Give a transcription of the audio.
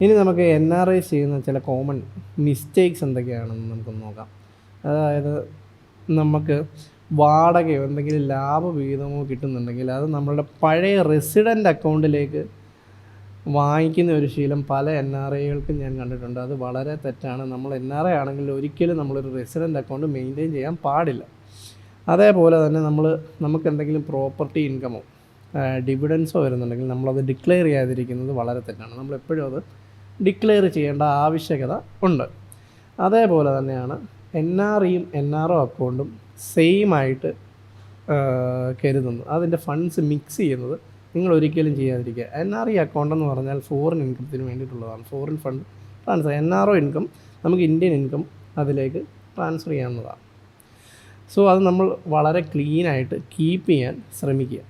ഇനി നമുക്ക് NRIs ചെയ്യുന്ന ചില കോമൺ മിസ്റ്റേക്സ് എന്തൊക്കെയാണെന്ന് നമുക്കൊന്ന് നോക്കാം. അതായത് നമുക്ക് വാടകയോ എന്തെങ്കിലും ലാഭവിഹിതമോ കിട്ടുന്നുണ്ടെങ്കിൽ അത് നമ്മളുടെ പഴയ റെസിഡൻ്റ് അക്കൗണ്ടിലേക്ക് വാങ്ങിക്കുന്ന ഒരു ശീലം പല NRIകൾക്കും ഞാൻ കണ്ടിട്ടുണ്ട്. അത് വളരെ തെറ്റാണ്. നമ്മൾ NRI ആണെങ്കിൽ ഒരിക്കലും നമ്മളൊരു റെസിഡൻ്റ് അക്കൗണ്ട് മെയിൻറ്റെയിൻ ചെയ്യാൻ പാടില്ല. അതേപോലെ തന്നെ നമുക്ക് എന്തെങ്കിലും പ്രോപ്പർട്ടി ഇൻകമോ ഡിവിഡൻസോ വരുന്നുണ്ടെങ്കിൽ നമ്മളത് ഡിക്ലെയർ ചെയ്യാതിരിക്കുന്നത് വളരെ തെറ്റാണ്. നമ്മളെപ്പോഴും അത് ഡിക്ലെയർ ചെയ്യേണ്ട ആവശ്യകത ഉണ്ട്. അതേപോലെ തന്നെയാണ് NRIയും NRO അക്കൗണ്ടും സെയിം ആയിട്ട് കരുതുന്നു. അതിൻ്റെ ഫണ്ട്സ് മിക്സ് ചെയ്യുന്നത് നിങ്ങൾ ഒരിക്കലും ചെയ്യാതിരിക്കുക. NRI അക്കൗണ്ട് എന്ന് പറഞ്ഞാൽ ഫോറിൻ ഇൻകത്തിന് വേണ്ടിയിട്ടുള്ളതാണ്. Foreign fund transfer. NRO income നമുക്ക് ഇന്ത്യൻ ഇൻകം അതിലേക്ക് ട്രാൻസ്ഫർ ചെയ്യാവുന്നതാണ്. സോ അത് നമ്മൾ വളരെ ക്ലീനായിട്ട് കീപ്പ് ചെയ്യാൻ ശ്രമിക്കുക.